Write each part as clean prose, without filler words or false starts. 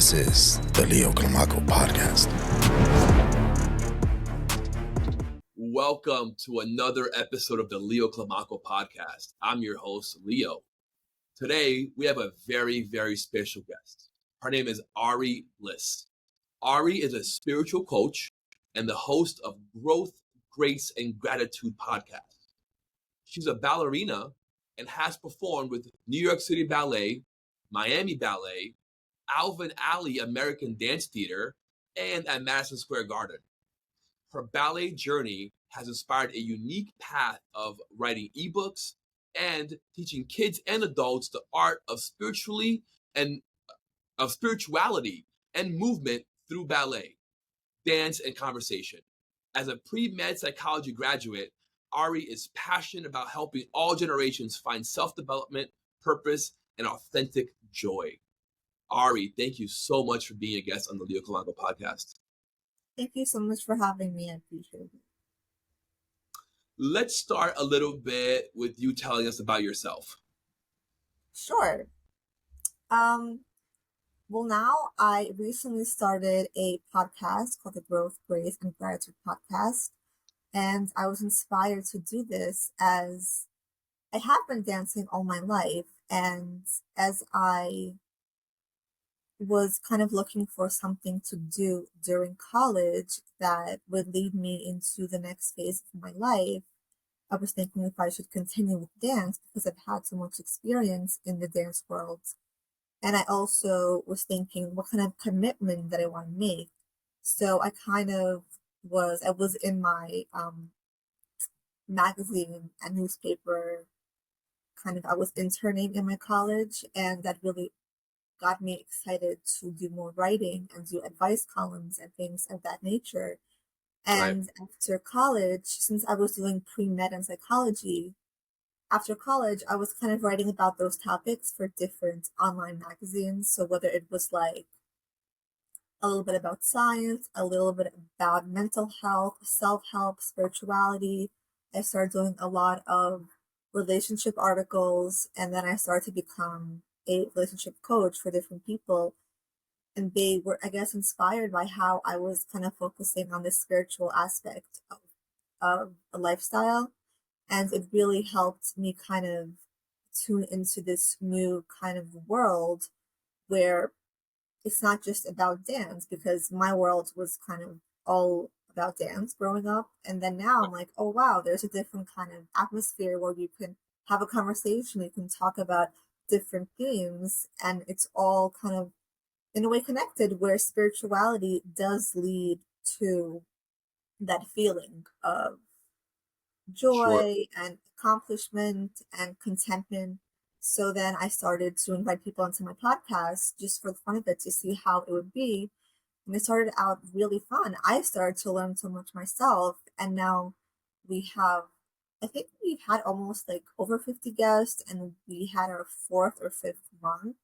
This is the Leo CLIMACO podcast. Welcome to another episode of the Leo CLIMACO podcast. I'm your host, Leo. Today, we have a very, very special guest. Her name is Ari Bliss. Ari is a spiritual coach and the host of Growth, Grace, and Gratitude podcast. She's a ballerina and has performed with New York City Ballet, Miami Ballet, Alvin Ailey American Dance Theater, and at Madison Square Garden. Her ballet journey has inspired a unique path of writing ebooks and teaching kids and adults the art of spirituality and movement through ballet, dance, and conversation. As a pre-med psychology graduate, Ari is passionate about helping all generations find self-development, purpose, and authentic joy. Ari, thank you so much for being a guest on the Leo CLIMACO podcast. Thank you so much for having me. I appreciate it. Let's start a little bit with you telling us about yourself. Sure. Well, now I recently started a podcast called the Growth, Grace, and Gratitude podcast. And I was inspired to do this as I have been dancing all my life. And as I was kind of looking for something to do during college that would lead me into the next phase of my life, I was thinking if I should continue with dance because I've had so much experience in the dance world. And I also was thinking what kind of commitment that I want to make. So I was in my magazine and newspaper, I was interning in my college, and that really got me excited to do more writing and do advice columns and things of that nature. And after college, since I was doing pre-med and psychology, after college, I was kind of writing about those topics for different online magazines. So whether it was like a little bit about science, a little bit about mental health, self-help, spirituality, I started doing a lot of relationship articles, and then I started to become a relationship coach for different people. And they were, I guess, inspired by how I was kind of focusing on the spiritual aspect of a lifestyle. And it really helped me kind of tune into this new kind of world where it's not just about dance, because my world was kind of all about dance growing up. And then now I'm like, oh, wow, there's a different kind of atmosphere where you can have a conversation, you can talk about different themes, and it's all kind of in a way connected, where spirituality does lead to that feeling of joy and accomplishment and contentment. So then I started to invite people onto my podcast just for the fun of it to see how it would be. And it started out really fun. I started to learn so much myself. And now I think we've had almost like over 50 guests, and we had our 4th or 5th one.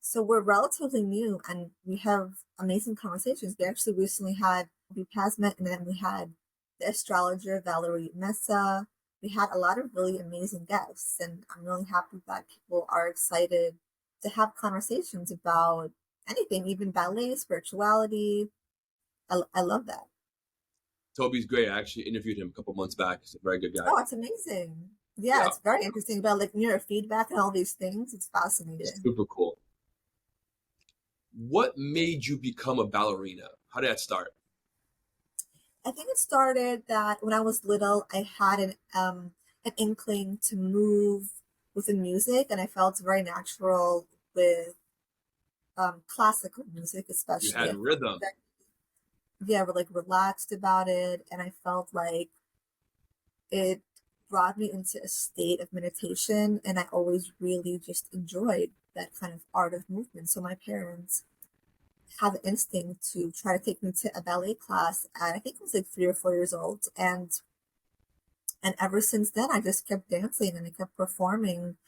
So we're relatively new and we have amazing conversations. We actually recently had Pasmet, and then we had the astrologer Valerie Mesa. We had a lot of really amazing guests, and I'm really happy that people are excited to have conversations about anything, even ballet, spirituality. I love that. Toby's great. I actually interviewed him a couple months back. He's a very good guy. Oh, it's amazing. Yeah, it's very interesting about like neurofeedback and all these things. It's fascinating. It's super cool. What made you become a ballerina? How did that start? I think it started that when I was little, I had an inkling to move within music, and I felt very natural with classical music, especially. You had rhythm. We're like relaxed about it, and I felt like it brought me into a state of meditation, and I always really just enjoyed that kind of art of movement. So my parents had the instinct to try to take me to a ballet class at, I think it was like 3 or 4 years old. And ever since then, I just kept dancing and I kept performing.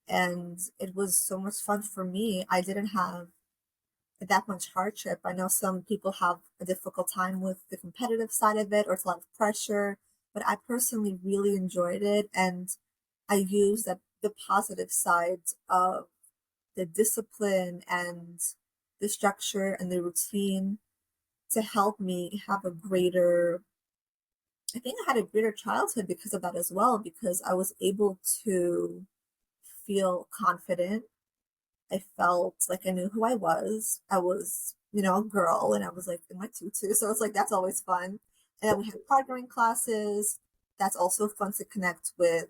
And it was so much fun for me. I didn't have that much hardship. I know some people have a difficult time with the competitive side of it, or it's a lot of pressure, but I personally really enjoyed it. And I used the positive side of the discipline and the structure and the routine to help me have a greater, I think I had a greater childhood because of that as well, because I was able to feel confident. I felt like I knew who I was. I was, a girl and I was like in my tutu. So it's like, that's always fun. And then we had partnering classes. That's also fun to connect with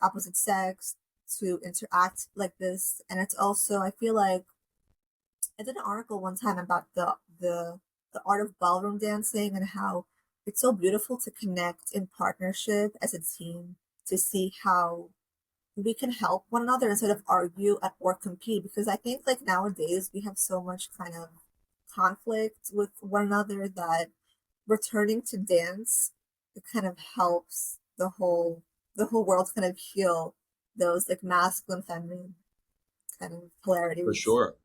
opposite sex, to interact like this. And it's also, I feel like I did an article one time about the art of ballroom dancing and how it's so beautiful to connect in partnership as a team to see how we can help one another instead of argue or compete, because I think like nowadays we have so much kind of conflict with one another that returning to dance, it kind of helps the whole world kind of heal those like masculine feminine kind of For polarities. sure.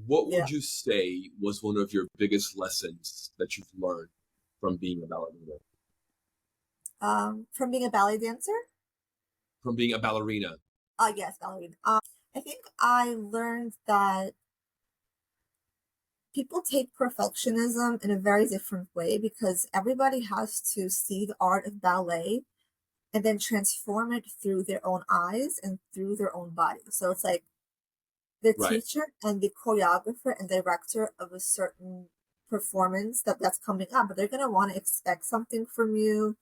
What Yeah. would you say was one of your biggest lessons that you've learned from being a ballerina? From being a ballet dancer. From being a ballerina? Yes, ballerina. I think I learned that people take perfectionism in a very different way, because everybody has to see the art of ballet and then transform it through their own eyes and through their own body. So it's like the Right. teacher and the choreographer and director of a certain performance that's coming up, but they're going to want to expect something from you,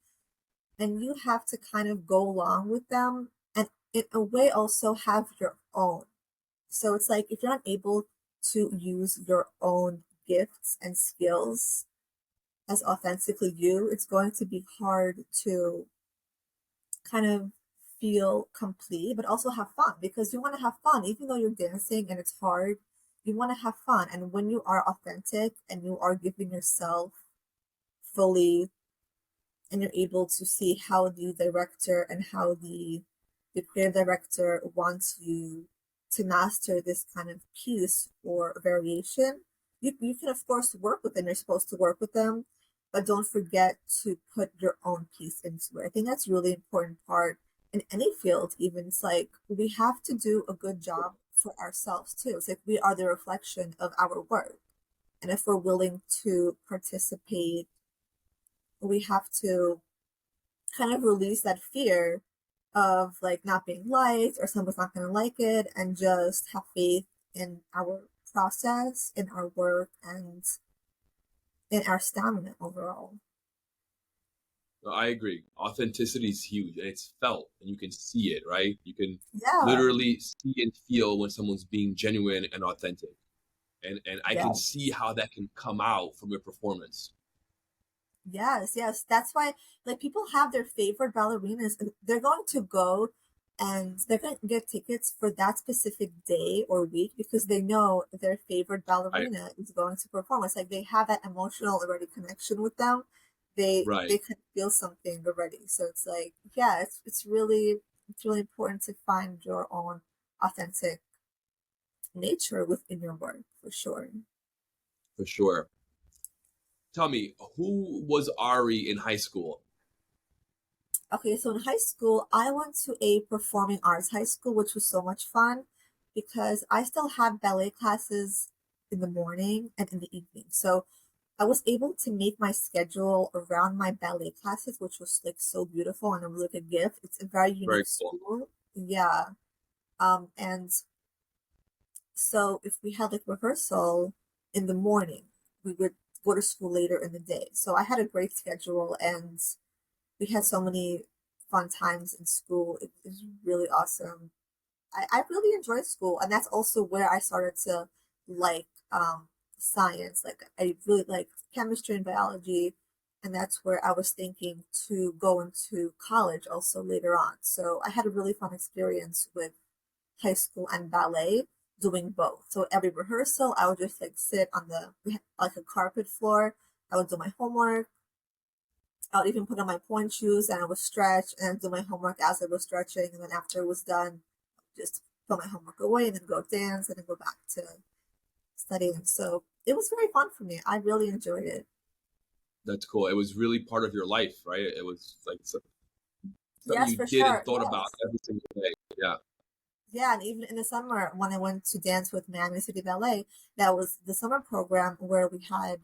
and you have to kind of go along with them and in a way also have your own. So it's like if you're not able to use your own gifts and skills as authentically you, it's going to be hard to kind of feel complete, but also have fun, because you want to have fun. Even though you're dancing and it's hard, you want to have fun. And when you are authentic and you are giving yourself fully, and you're able to see how the director and how the creative director wants you to master this kind of piece or variation, you can of course work with them. You're supposed to work with them, but don't forget to put your own piece into it. I think that's a really important part in any field. Even it's like we have to do a good job for ourselves too. It's like we are the reflection of our work, and if we're willing to participate, we have to kind of release that fear of like not being liked or someone's not going to like it, and just have faith in our process, in our work, and in our stamina overall. No, I agree. Authenticity is huge and it's felt and you can see it, right? You can Yeah. literally see and feel when someone's being genuine and authentic. And I can see Yes. how that can come out from your performance. Yes, yes. That's why like people have their favorite ballerinas, and they're going to go and they're going to get tickets for that specific day or week because they know their favorite I ballerina is going to perform. It's like they have that emotional already connection with them. They right. can feel something already. So it's like, yeah, it's really important to find your own authentic nature within your work for sure. For sure. Tell me, who was Ari in high school? Okay, so in high school, I went to a performing arts high school, which was so much fun because I still had ballet classes in the morning and in the evening. So I was able to make my schedule around my ballet classes, which was like so beautiful and a really good gift. It's a very Very unique cool. school. Yeah. And so if we had like rehearsal in the morning, we would go to school later in the day. So I had a great schedule, and we had so many fun times in school. It was really awesome. I really enjoyed school, and that's also where I started to like science. Like I really liked chemistry and biology, and that's where I was thinking to go into college also later on. So I had a really fun experience with high school and ballet doing both. So every rehearsal, I would just like sit on we had like a carpet floor. I would do my homework. I would even put on my pointe shoes and I would stretch and do my homework as I was stretching. And then after it was done, just put my homework away and then go dance and then go back to studying. So it was very fun for me. I really enjoyed it. That's cool. It was really part of your life, right? It was like something Yes, you for did and sure. thought about Yes. every single day. Yeah. Yeah, and even in the summer when I went to dance with Miami City Ballet, that was the summer program where we had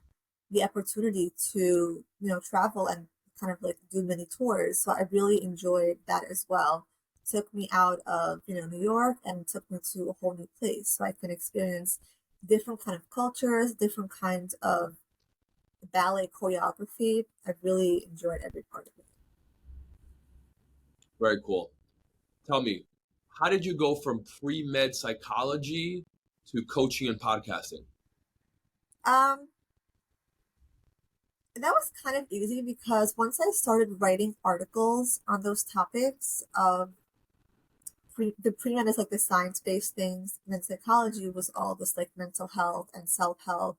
the opportunity to, travel and kind of like do mini tours. So I really enjoyed that as well. Took me out of, New York and took me to a whole new place so I can experience different kind of cultures, different kinds of ballet choreography. I really enjoyed every part of it. Very cool. Tell me, how did you go from pre-med psychology to coaching and podcasting? Um, that was kind of easy because once I started writing articles on those topics of the pre-med is like the science-based things, and then psychology was all this like mental health and self-help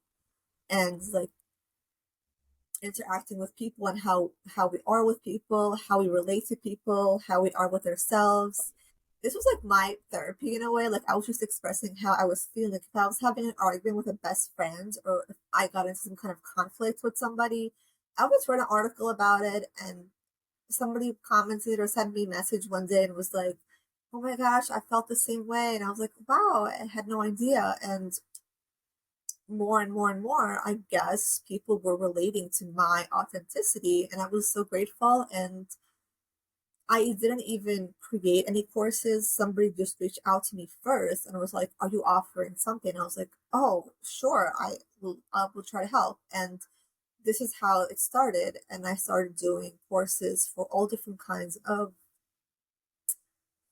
and like interacting with people and how we are with people, how we relate to people, how we are with ourselves. This was like my therapy in a way. Like I was just expressing how I was feeling. Like if I was having an argument with a best friend or if I got into some kind of conflict with somebody, I would write an article about it, and somebody commented or sent me a message one day and was like, "Oh my gosh, I felt the same way." And I was like, "Wow, I had no idea." And more and more and more, I guess people were relating to my authenticity, and I was so grateful. And I didn't even create any courses. Somebody just reached out to me first and was like, "Are you offering something?" And I was like, "Oh, sure, I will try to help." And this is how it started. And I started doing courses for all different kinds of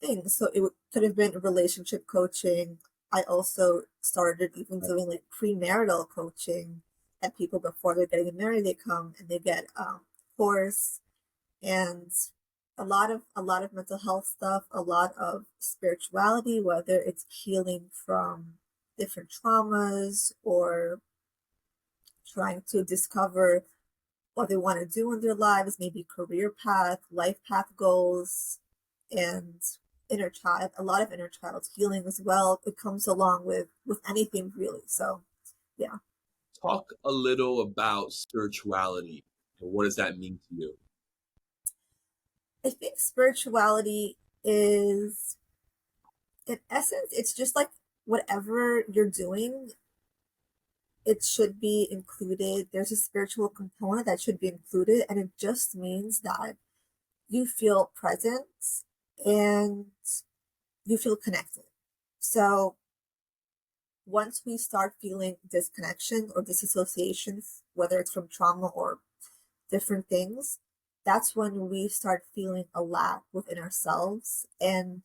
things. So could have been relationship coaching. I also started even doing like premarital coaching, and people before they're getting married, they come and they get course, and a lot of mental health stuff, a lot of spirituality, whether it's healing from different traumas or trying to discover what they want to do in their lives, maybe career path, life path goals, and inner child, a lot of inner child healing as well. It comes along with anything really. So yeah. Talk a little about spirituality and what does that mean to you? I think spirituality is, in essence, it's just like whatever you're doing, it should be included. There's a spiritual component that should be included, and it just means that you feel present and you feel connected. So once we start feeling disconnection or disassociation, whether it's from trauma or different things, that's when we start feeling a lack within ourselves. And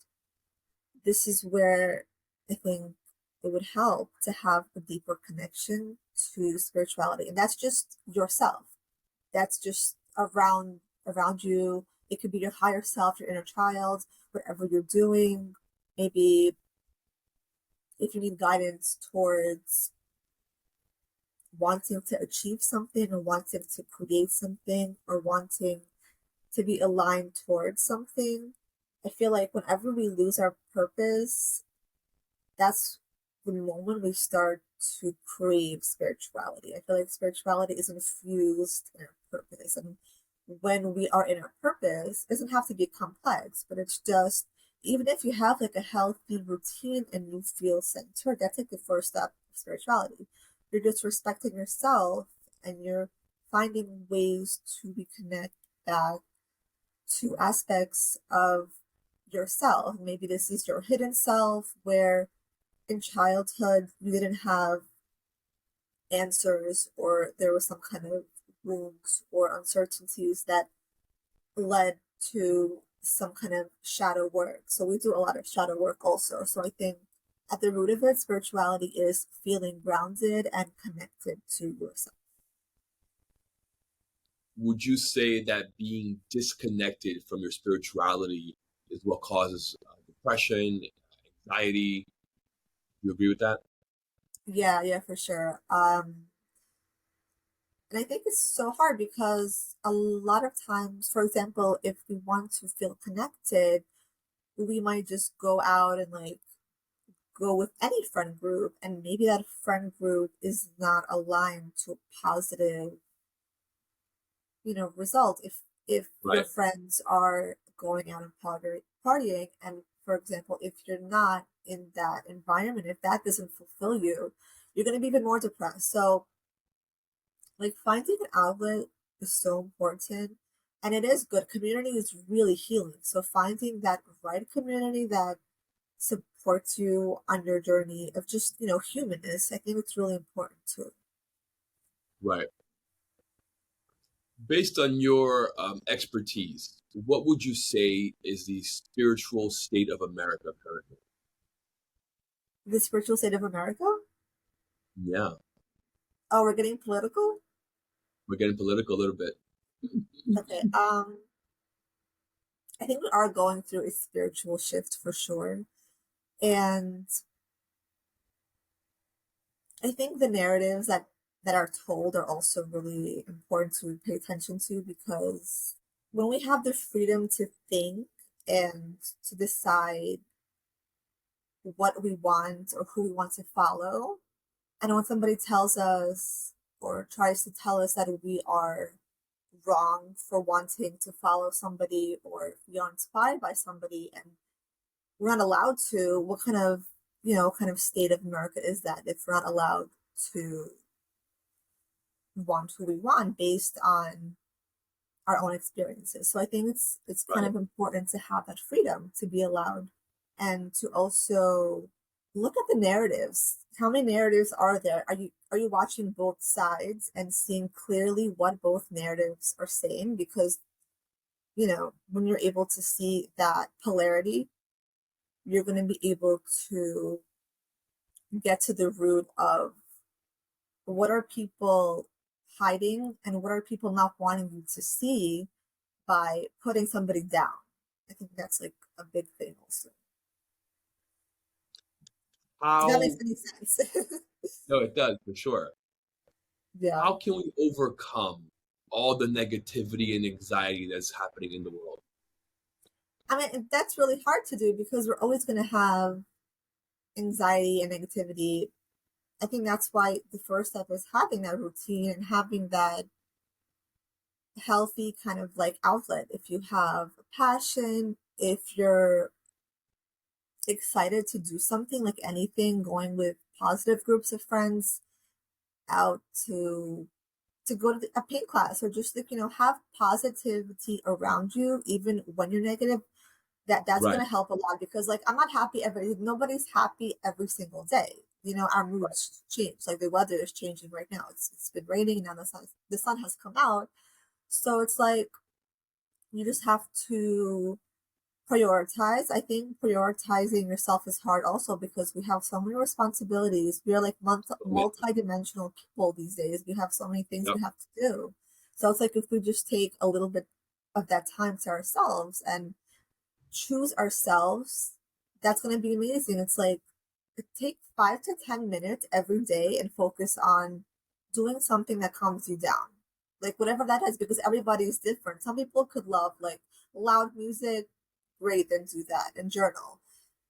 this is where I think it would help to have a deeper connection to spirituality. And that's just yourself. That's just around you. It could be your higher self, your inner child, whatever you're doing. Maybe if you need guidance towards wanting to achieve something or wanting to create something or wanting to be aligned towards something, I feel like whenever we lose our purpose, that's the moment we start to crave spirituality. I feel like spirituality is infused in our purpose. And when we are in our purpose, it doesn't have to be complex, but it's just, even if you have like a healthy routine and you feel centered, that's like the first step of spirituality. You're just respecting yourself and you're finding ways to reconnect back to aspects of yourself. Maybe this is your hidden self where in childhood you didn't have answers or there was some kind of wounds or uncertainties that led to some kind of shadow work. So we do a lot of shadow work also. So I think at the root of it, spirituality is feeling grounded and connected to yourself. Would you say that being disconnected from your spirituality is what causes depression, anxiety? Do you agree with that? Yeah, for sure. And I think it's so hard because a lot of times, for example, if we want to feel connected, we might just go out and like go with any friend group, and maybe that friend group is not aligned to a positive, result. If your Right. friends are going out and partying and for example, if you're not in that environment, if that doesn't fulfill you, you're going to be even more depressed. So, like, finding an outlet is so important. And it is good. Community is really healing. So, finding that right community that supports you on your journey of just, humanness, I think it's really important too. Right. Based on your expertise, what would you say is the spiritual state of America currently? The spiritual state of America? Yeah, Oh, we're getting political? we're getting political a little bit. Okay. I think we are going through a spiritual shift for sure. And I think the narratives that are told are also really important to pay attention to, because when we have the freedom to think and to decide what we want or who we want to follow, and when somebody tells us or tries to tell us that we are wrong for wanting to follow somebody, or if we are inspired by somebody and we're not allowed to, what kind of state of America is that if we're not allowed to want who we want based on our own experiences? So I think it's kind Right. of important to have that freedom to be allowed, and to also look at the narratives. How many narratives are there? Are you watching both sides and seeing clearly what both narratives are saying? Because when you're able to see that polarity, you're going to be able to get to the root of what are people hiding and what are people not wanting you to see by putting somebody down. I think that's like a big thing also. If that makes How, any sense. no, it does for sure. Yeah. How can we overcome all the negativity and anxiety that's happening in the world? I mean, that's really hard to do because we're always going to have anxiety and negativity. I think that's why the first step is having that routine and having that healthy kind of like outlet. If you have a passion, if you're excited to do something, like anything, going with positive groups of friends out to go to a paint class, or just like have positivity around you even when you're negative. That's Right, going to help a lot, because like I'm not happy nobody's happy every single day. Our moods change, like the weather is changing right now. It's been raining, now the sun has come out. So it's like you just have to prioritize. I think prioritizing yourself is hard also, because we have so many responsibilities. We are like right. multi-dimensional people these days. We have so many things Yep. we have to do. So it's like if we just take a little bit of that time to ourselves and choose ourselves, that's going to be amazing. It's like take 5 to 10 minutes every day and focus on doing something that calms you down, like whatever that is, because everybody is different. Some people could love like loud music, great, then do that and journal.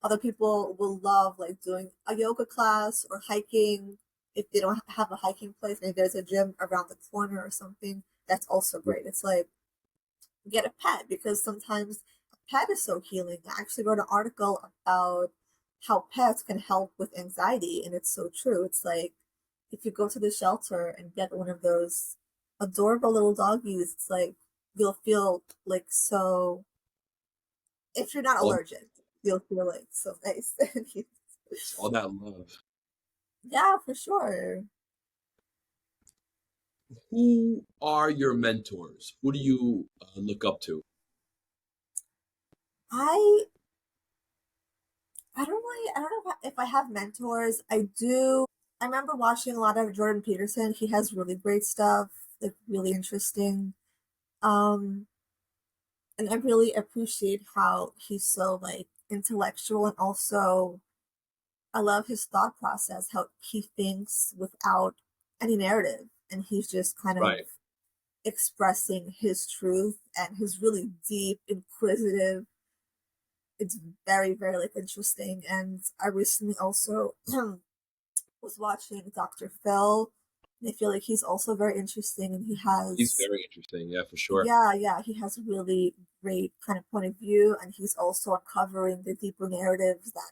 Other people will love like doing a yoga class or hiking. If they don't have a hiking place, maybe there's a gym around the corner or something, that's also great. It's like get a pet, because sometimes a pet is so healing. I actually wrote an article about how pets can help with anxiety, and it's so true. It's like if you go to the shelter and get one of those adorable little doggies, it's like you'll feel like so. If you're not All, allergic, you'll feel like so nice. all that love. Yeah, for sure. Who are your mentors? Who do you look up to? I I don't know if I have mentors. I do. I remember watching a lot of Jordan Peterson. He has really great stuff, like really interesting. Um, and I really appreciate how he's so like intellectual, and also I love his thought process, how he thinks without any narrative, and he's just kind of Right. expressing his truth, and he's really deep, inquisitive. It's very, very like interesting. And I recently also was watching Dr. Phil. I feel like he's also very interesting, and He's very interesting. Yeah, for sure. yeah, he has a really great kind of point of view, and he's also uncovering the deeper narratives that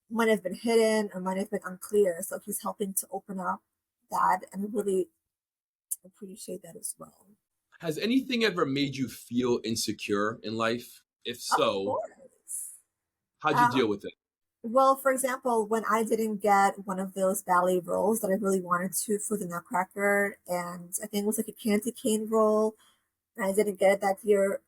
might have been hidden or might have been unclear. So he's helping to open up that, and I really appreciate that as well. Has anything ever made you feel insecure in life? If Of so, course. how'd you Um, deal with it? well, for example, when I didn't get one of those ballet roles that I really wanted to for the Nutcracker, and I think it was like a candy cane role, and I didn't get it that year.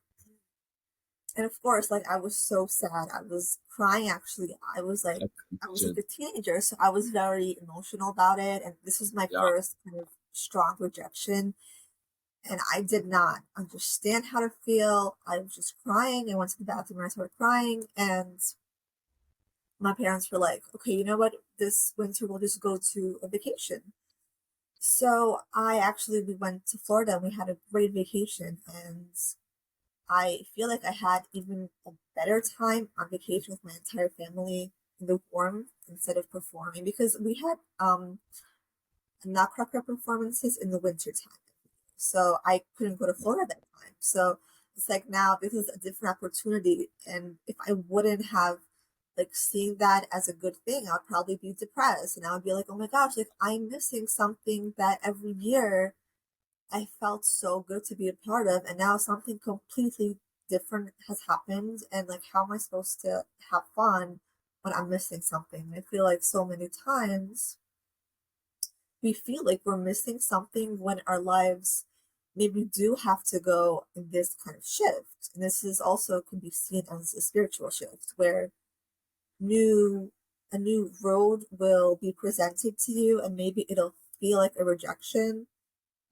And of course, like I was so sad. I was crying actually. I I was like imagine. a teenager, so I was very emotional about it. And this was my Yeah, first kind of strong rejection. And I did not understand how to feel. I was just crying. I went to the bathroom and I started crying. And my parents were like, okay, you know what? This winter we'll just go to a vacation. So we went to Florida and we had a great vacation. And I feel like I had even a better time on vacation with my entire family in the warmth instead of performing because we had Nutcracker performances in the winter time. So I couldn't go to Florida that time. So it's like now this is a different opportunity. And if I wouldn't have like seen that as a good thing, I'd probably be depressed and I would be like, oh my gosh, like I'm missing something that every year I felt so good to be a part of, and now something completely different has happened. And like, how am I supposed to have fun when I'm missing something? I feel like so many times we feel like we're missing something when our lives maybe do have to go in this kind of shift. And this is also can be seen as a spiritual shift where new a new road will be presented to you and maybe it'll feel like a rejection,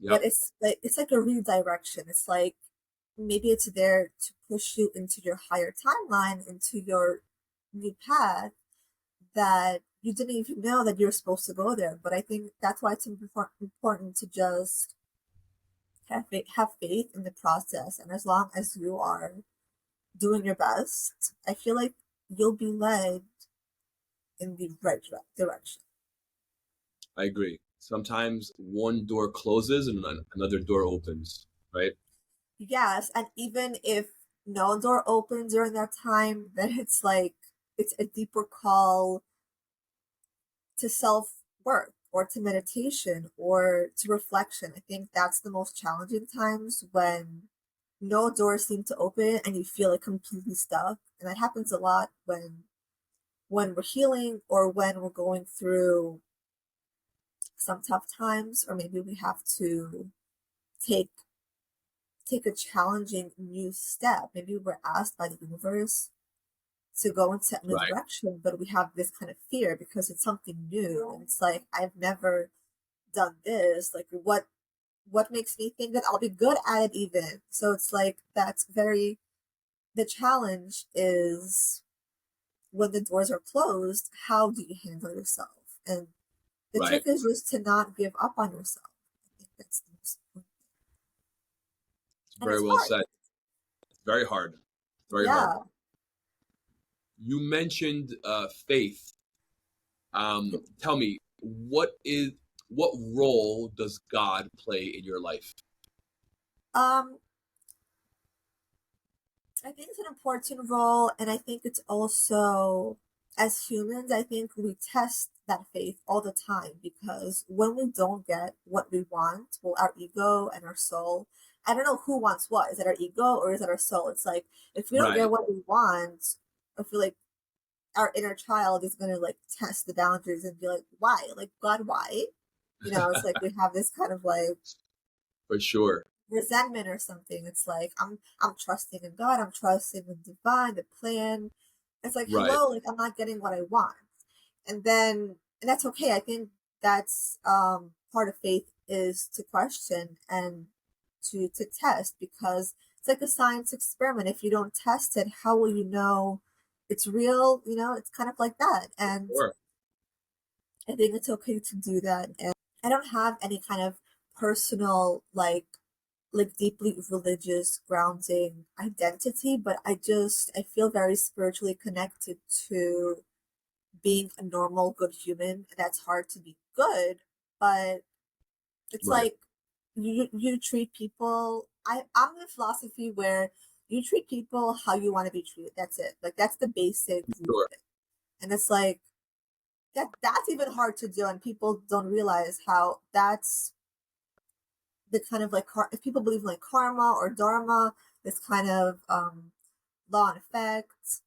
yep, but it's like a redirection. It's like maybe it's there to push you into your higher timeline, into your new path that you didn't even know that you're supposed to go there. But I think that's why it's important to just have faith in the process, and as long as you are doing your best, I feel like you'll be led in the right direction. I agree. Sometimes one door closes and another door opens, right? Yes, and even if no door opens during that time, then it's like it's a deeper call to self work or to meditation or to reflection. I think that's the most challenging times when no doors seem to open and you feel like completely stuck. And that happens a lot when we're healing or when we're going through some tough times, or maybe we have to take take a challenging new step. Maybe we're asked by the universe to go into a new Right. direction, but we have this kind of fear because it's something new. And it's like, I've never done this. Like, what makes me think that I'll be good at it even? So it's like, the challenge is when the doors are closed, how do you handle yourself? And the Right. trick is just to not give up on yourself. I think that's the most important. It's And very it's well hard. said. It's very hard. Very hard. Yeah. You mentioned faith. Tell me, what role does God play in your life? Um, I think it's an important role, and I think it's also, as humans, I think we test that faith all the time because when we don't get what we want, well, our ego and our soul, I don't know who wants what. Is it our ego or is it our soul? It's like if we don't get Right. what we want, I feel like our inner child is gonna like test the boundaries and be like, why? Like, God, why? It's like we have this kind of like For sure. resentment or something. It's like I'm trusting in God, I'm trusting in divine, the plan. It's like Right. hello, like I'm not getting what I want. And that's okay. I think that's part of faith is to question and to test because it's like a science experiment. If you don't test it, how will you know it's real? It's kind of like that. And Sure. I think it's okay to do that. And I don't have any kind of personal like deeply religious grounding identity, but I feel very spiritually connected to being a normal good human. And that's hard to be good, but It's Right. like you treat people. I'm in a philosophy where you treat people how you want to be treated. That's it. Like that's the basic root Sure. of it. And it's like that's even hard to do, and people don't realize how that's the kind of like if people believe in like karma or dharma, this kind of law and effect.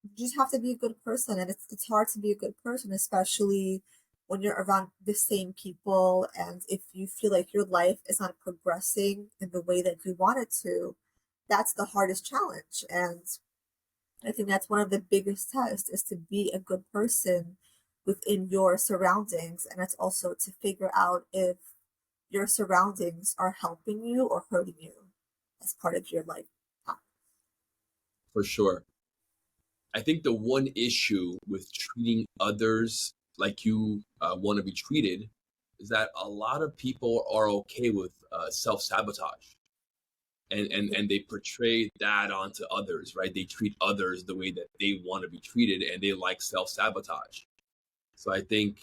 You just have to be a good person, and it's hard to be a good person, especially when you're around the same people, and if you feel like your life is not progressing in the way that you want it to, that's the hardest challenge. And I think that's one of the biggest tests, is to be a good person within your surroundings, and it's also to figure out if your surroundings are helping you or hurting you as part of your life. For sure. I think the one issue with treating others like you want to be treated is that a lot of people are okay with self-sabotage, and they portray that onto others, right? They treat others the way that they want to be treated, and they like self-sabotage. So I think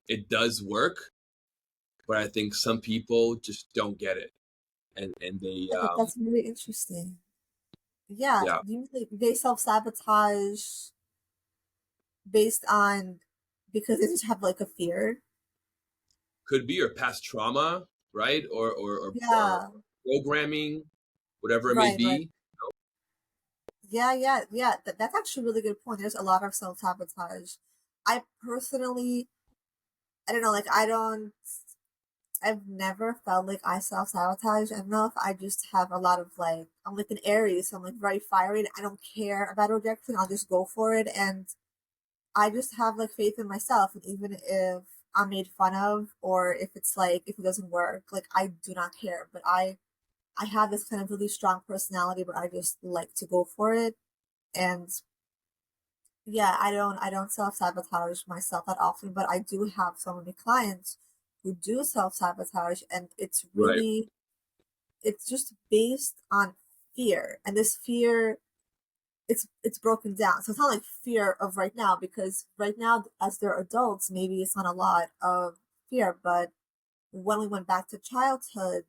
it does work, but I think some people just don't get it, and they That's really interesting. Yeah, yeah, do you think they self-sabotage based on because they just have like a fear? could be your past trauma, right? Or Yeah, programming, whatever it may right, right. be. Yeah, yeah, yeah. That's actually a really good point. There's a lot of self-sabotage. I personally, I don't know, like I've never felt like I self-sabotage enough. I just have a lot of like, I'm like an Aries, so I'm like very fiery and I don't care about rejection. I'll just go for it. And I just have like faith in myself. And even if I'm made fun of, or if it's like, if it doesn't work, like I do not care. But I have this kind of really strong personality where I just like to go for it. And yeah, I don't self-sabotage myself that often, but I do have so many clients who do self-sabotage, and Right. it's just based on fear. And this fear, it's broken down. So it's not like fear of right now, because right now as they're adults, maybe it's not a lot of fear, but when we went back to childhood,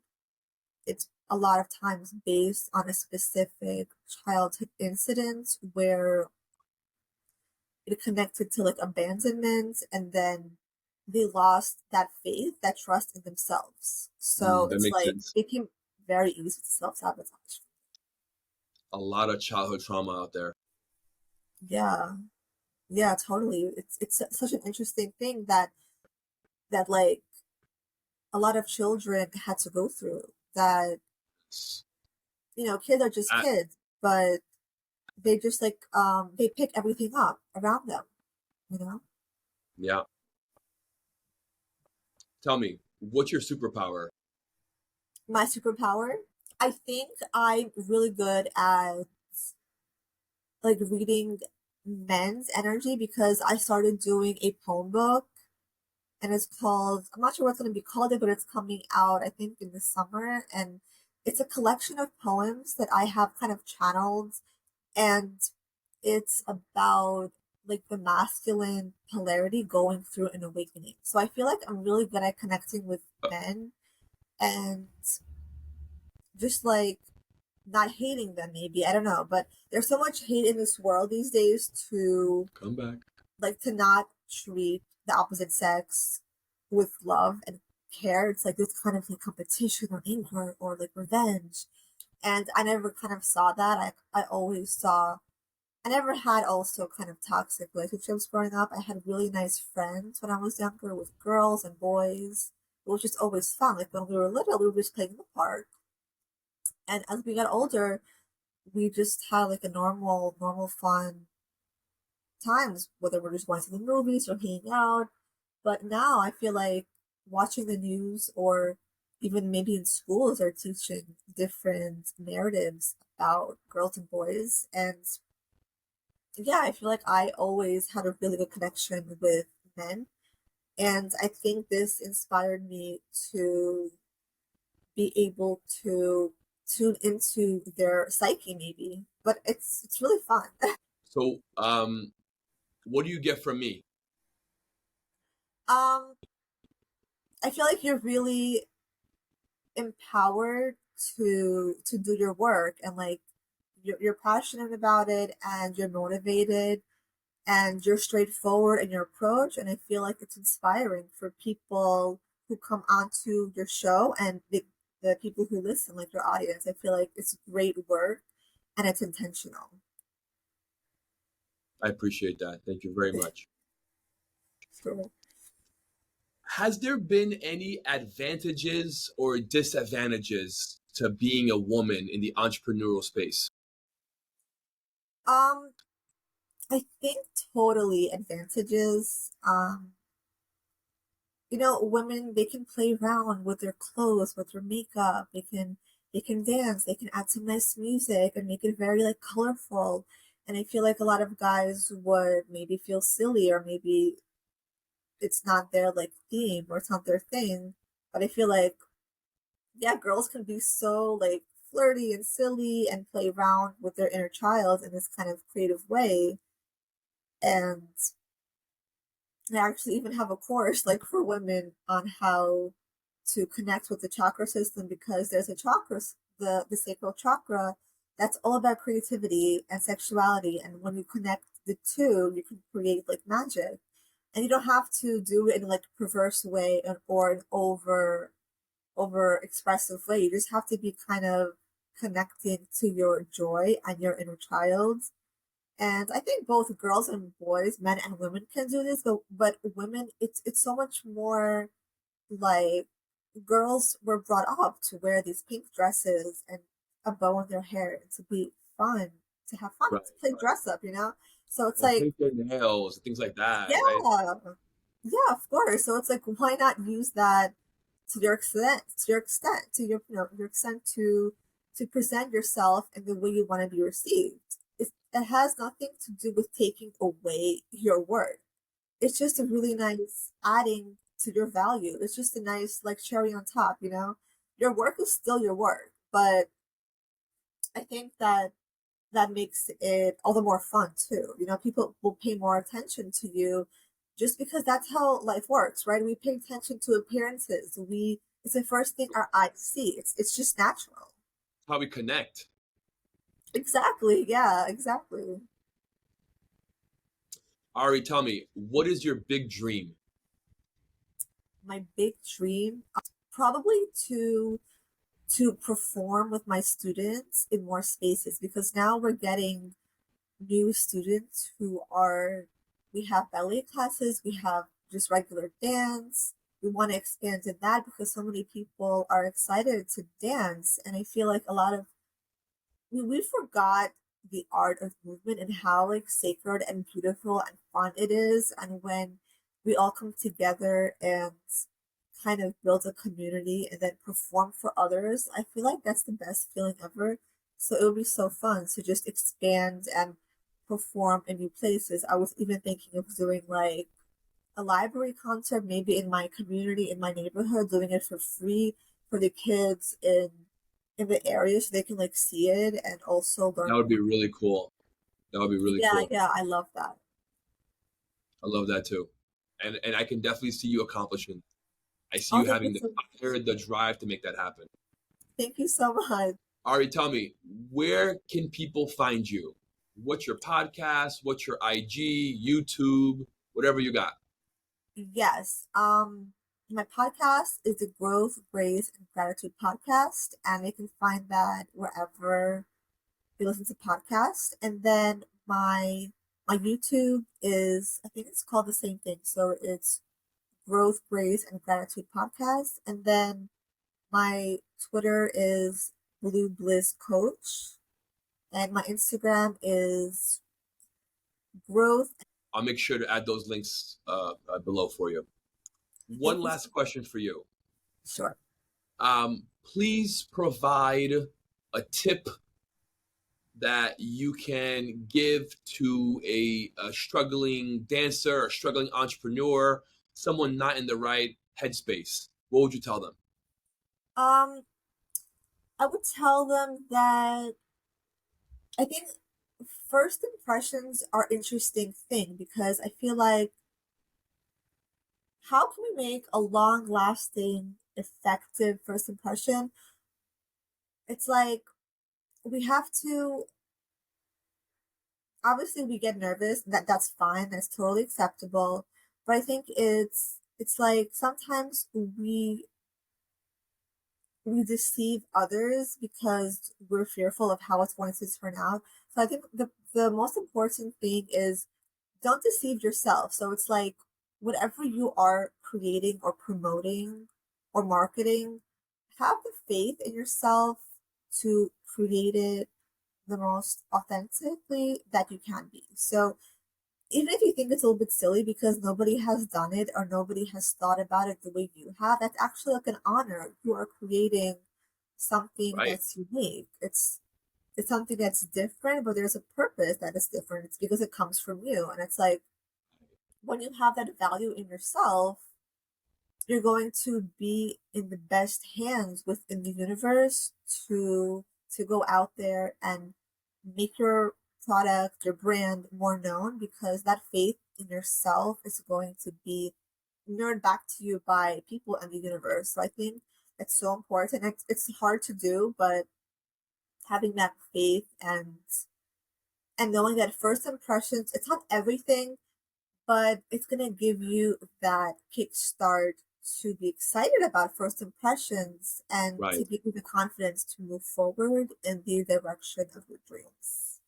it's a lot of times based on a specific childhood incident where it connected to like abandonment, and then they lost that faith, that trust in themselves. So That it's makes like sense. it became very easy to self-sabotage. A lot of childhood trauma out there. Yeah, yeah, totally. It's such an interesting thing that like a lot of children had to go through, that kids are just I, kids, but they just like they pick everything up around them, you know. yeah. Tell me, what's your superpower? My superpower, I think I'm really good at like reading men's energy, because I started doing a poem book, and it's called, I'm not sure what's going to be called it, but it's coming out I think in the summer, and it's a collection of poems that I have kind of channeled, and it's about like the masculine polarity going through an awakening. So I feel like I'm really good at connecting with Uh, men, and just like not hating them, maybe, I don't know, but there's so much hate in this world these days, to Come back. like to not treat the opposite sex with love and care. It's like this kind of like competition or anger or like revenge, and I never kind of saw that. I always saw, I never had also kind of toxic relationships growing up. I had really nice friends when I was younger, with girls and boys. It was just always fun. Like when we were little, we were just playing in the park, and as we got older, we just had like a normal fun times, whether we're just going to the movies or hanging out. But now I feel like watching the news, or even maybe in schools, are teaching different narratives about girls and boys. And yeah, I feel like I always had a really good connection with men. And I think this inspired me to be able to tune into their psyche, maybe. But it's really fun. So, what do you get from me? um I feel like you're really empowered to do your work, and like you're passionate about it, and you're motivated, and you're straightforward in your approach, and I feel like it's inspiring for people who come onto your show, and the people who listen, like your audience. I feel like it's great work and it's intentional. I appreciate that. Thank you very much. So, Has there been any advantages or disadvantages to being a woman in the entrepreneurial space? um, I think totally advantages. Women, they can play around with their clothes, with their makeup. They can dance. They can add some nice music and make it very like colorful. And I feel like a lot of guys would maybe feel silly, or maybe it's not their like theme, or it's not their thing. But I feel like, yeah, girls can be so like flirty and silly and play around with their inner child in this kind of creative way. And I actually even have a course like for women on how to connect with the chakra system, because there's a chakra, the sacral chakra, that's all about creativity and sexuality. And when you connect the two, you can create like magic. And you don't have to do it in like a perverse way, or an over expressive way. You just have to be kind of connecting to your joy and your inner child. And I think both girls and boys, men and women, can do this, but women, it's so much more like, girls were brought up to wear these pink dresses and a bow in their hair, and to be fun, to have fun, Right, to play right. dress up, So it's And like, paint their nails, things like that, right? yeah, yeah, of course. So it's like, why not use that to your extent, your extent to present yourself in the way you want to be received. It has nothing to do with taking away your work. It's just a really nice adding to your value. It's just a nice like cherry on top. Your work is still your work, but I think that makes it all the more fun too. People will pay more attention to you just because that's how life works, right? We pay attention to appearances. It's the first thing our eyes see. It's just natural. How we connect. Exactly. Yeah, exactly. Ari, tell me, what is your big dream? My big dream, probably to perform with my students in more spaces, because now we're getting new students who are, we have ballet classes, we have just regular dance. We want to expand in that because so many people are excited to dance. And I feel like a lot of, we forgot the art of movement and how like sacred and beautiful and fun it is. And when we all come together and kind of build a community and then perform for others, I feel like that's the best feeling ever. So it would be so fun to just expand and perform in new places. I was even thinking of doing like a library concert, maybe in my community, in my neighborhood, doing it for free for the kids in the area, so they can like see it and also learn That would be more. really cool. That would be really Yeah, cool. yeah, I love that. I love that too. And I can definitely see you accomplishing. I see Oh, you thank you having the so much. fire, the drive to make that happen. Thank you so much. Ari, tell me, where can people find you? What's your podcast? What's your IG, YouTube, whatever you got? Yes. My podcast is the Growth, Grace, and Gratitude podcast, and you can find that wherever you listen to podcasts. And then my YouTube is, I think it's called the same thing. So it's Growth, Grace, and Gratitude podcast. And then my Twitter is Blue Bliss Coach, and my Instagram is growth. I'll make sure to add those links below for you. Thank One you. last question for you. Sure. Please provide a tip that you can give to a struggling dancer or struggling entrepreneur, someone not in the right headspace. What would you tell them? Um, I would tell them that I think first impressions are interesting thing, because I feel like how can we make a long lasting, effective first impression? It's like we have to, obviously we get nervous, that's fine, that's totally acceptable. But I think it's like sometimes we deceive others because we're fearful of how it's going to turn out. So I think the most important thing is don't deceive yourself. So it's like whatever you are creating or promoting or marketing, have the faith in yourself to create it the most authentically that you can be. So even if you think it's a little bit silly because nobody has done it or nobody has thought about it the way you have, that's actually like an honor. You are creating something Right. that's unique. It's something that's different, but there's a purpose that is different. It's because it comes from you. And it's like when you have that value in yourself, you're going to be in the best hands within the universe to go out there and make your product, your brand more known because that faith in yourself is going to be mirrored back to you by people in the universe. So I think it's so important. It's hard to do, but having that faith and knowing that first impressions, it's not everything, but it's going to give you that kickstart to be excited about first impressions and Right. to give you the confidence to move forward in the direction of your dreams.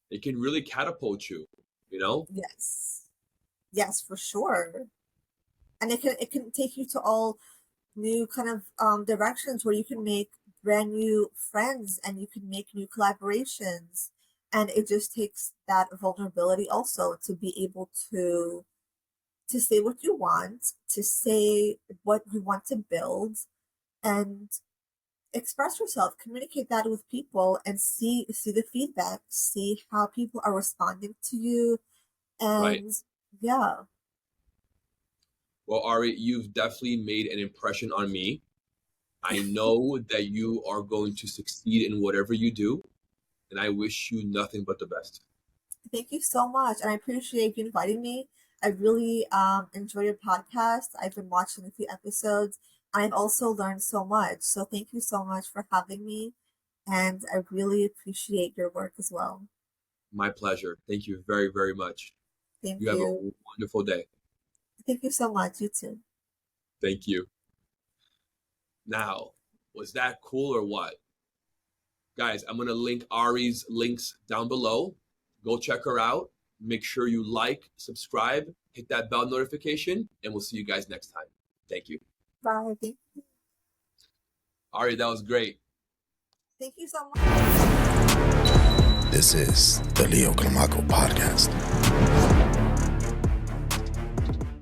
It can really catapult you, you know? Yes. Yes, for sure. And it can take you to all new kind of directions where you can make brand new friends and you can make new collaborations. And it just takes that vulnerability also to be able to say what you want, to say what you want to build, and express yourself, communicate that with people, and see the feedback, see how people are responding to you, Right. and yeah, Well, Ari, you've definitely made an impression on me. I know that you are going to succeed in whatever you do, and I wish you nothing but the best. thank you so much, and I appreciate you inviting me. I really enjoy your podcast. I've been watching a few episodes. I've also learned so much. So thank you so much for having me, and I really appreciate your work as well. My pleasure. Thank you very, very much. Thank You have a you. wonderful day. Thank you so much. You too. Thank you. Now, was that cool or what? Guys, I'm going to link Ari's links down below. Go check her out. Make sure you like, subscribe, hit that bell notification, and we'll see you guys next time. Thank you. Bye. Ari, that was great. Thank you so much. This is the Leo CLIMACO podcast.